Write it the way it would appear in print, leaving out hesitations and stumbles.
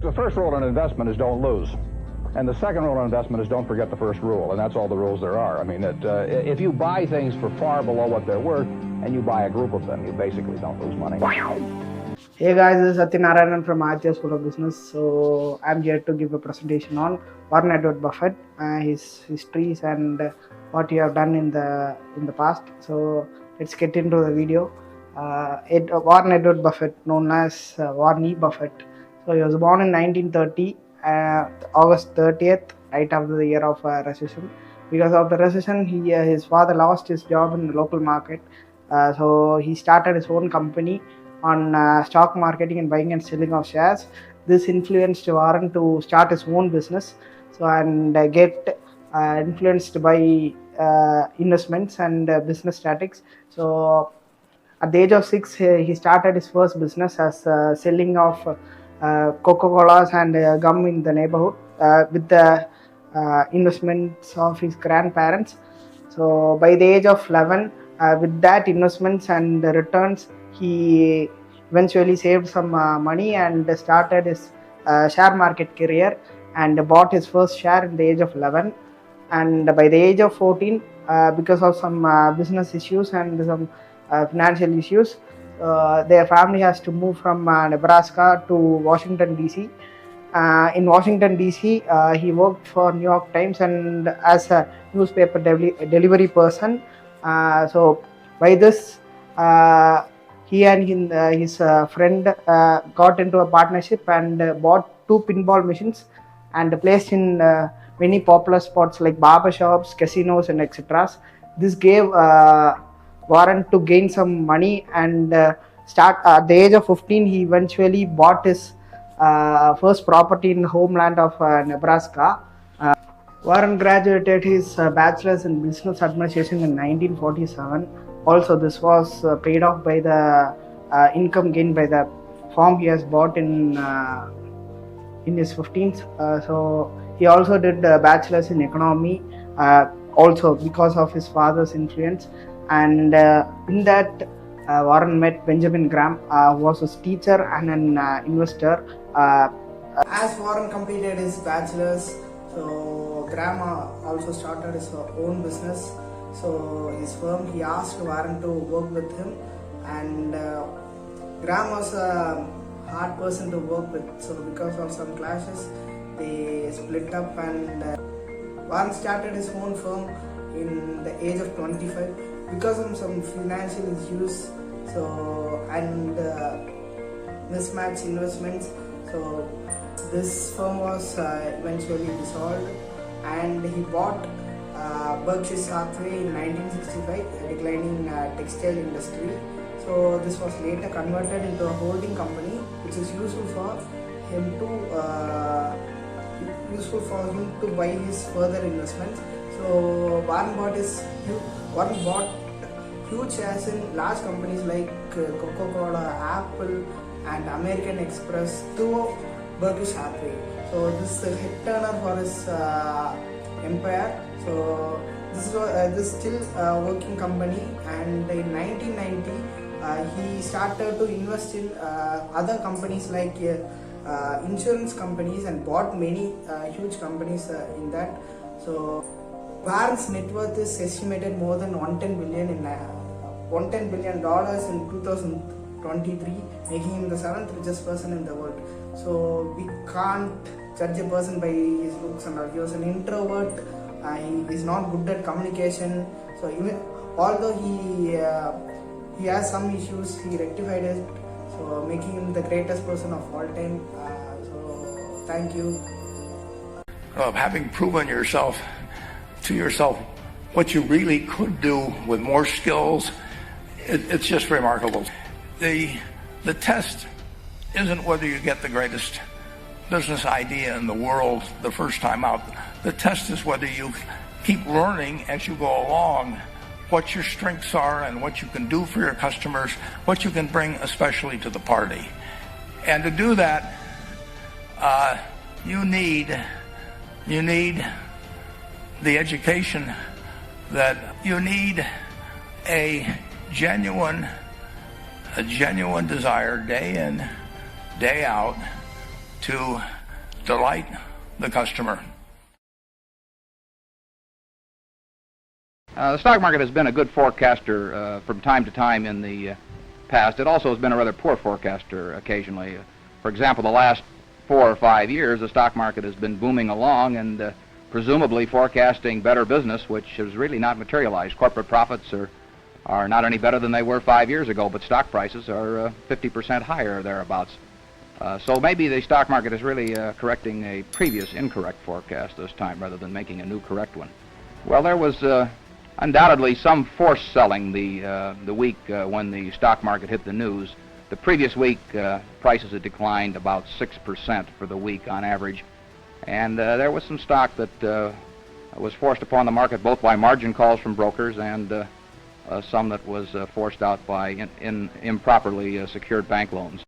The first rule in investment is don't lose. And the second rule in investment is don't forget the first rule, and that's all the rules there are. I mean, if you buy things for far below what they're worth, and you buy a group of them, you basically don't lose money. Hey guys, this is Sathya Narayanan from Adithya School of Business. So I'm here to give a presentation on Warren Buffett, his histories and what he have done in the past. So let's get into the video. Warren Buffett, known as Warren Buffett. So he was born in 1930, August 30th, right after the year of recession. Because of the recession, his father lost his job in the local market. So he started his own company on stock marketing and buying and selling of shares. This influenced Warren to start his own business, and get influenced by investments and business statistics. So at the age of 6, he started his first business as selling of Coca-Colas and gum in the neighborhood with the investments of his grandparents. So by the age of 11, with that investments and the returns, he eventually saved some money and started his share market career and bought his first share in the age of 11. And by the age of 14, because of some business issues and some financial issues, their family has to move from Nebraska to Washington DC. In Washington DC, he worked for New York Times and as a newspaper delivery person. So by this, he and his friend got into a partnership and bought 2 pinball machines and placed in many popular spots like barber shops, casinos, and etc. This gave Warren to gain some money and start. At the age of 15, he eventually bought his first property in the homeland of Nebraska. Warren graduated his bachelor's in business administration in 1947. Also, this was paid off by the income gained by the farm he has bought in his 15th. So he also did a bachelor's in economy, also because of his father's influence. And in that, Warren met Benjamin Graham, who was his teacher and an investor. As Warren completed his bachelor's, so Graham also started his own business. So his firm, he asked Warren to work with him, and Graham was a hard person to work with. So because of some clashes, they split up, and Warren started his own firm in the age of 25 because of some financial issues. So and mismatched investments. So this firm was eventually dissolved, and he bought Berkshire Hathaway in 1965, a declining textile industry. So this was later converted into a holding company, which is useful for him to buy his further investments. So Warren bought huge shares in large companies like Coca-Cola, Apple, and American Express through Berkshire Hathaway. So this is the head turner for his empire. So this is still a working company, and in 1990 he started to invest in other companies like insurance companies, and bought many huge companies in that. So Warren's net worth is estimated more than $110 billion in in 2023, making him the 7th richest person in the world. So we can't judge a person by his looks and all. He was an introvert. He is not good at communication. So even although he has some issues, he rectified it. So making him the greatest person of all time. So thank you. Of having proven to yourself what you really could do with more skills, it's just remarkable. The test isn't whether you get the greatest business idea in the world the first time out. The test is whether you keep learning as you go along what your strengths are and what you can do for your customers, what you can bring especially to the party. And to do that, you need the education that you need, a genuine desire day in, day out to delight the customer. The stock market has been a good forecaster from time to time in the past. It also has been a rather poor forecaster occasionally. For example, the last 4 or 5 years, the stock market has been booming along and presumably forecasting better business, which has really not materialized. Corporate profits are not any better than they were 5 years ago, but stock prices are 50% higher or thereabouts. So maybe the stock market is really correcting a previous incorrect forecast this time rather than making a new correct one. Well, there was undoubtedly some forced selling the week when the stock market hit the news. The previous week, prices had declined about 6% for the week on average, and there was some stock that was forced upon the market both by margin calls from brokers and some that was forced out by improperly secured bank loans.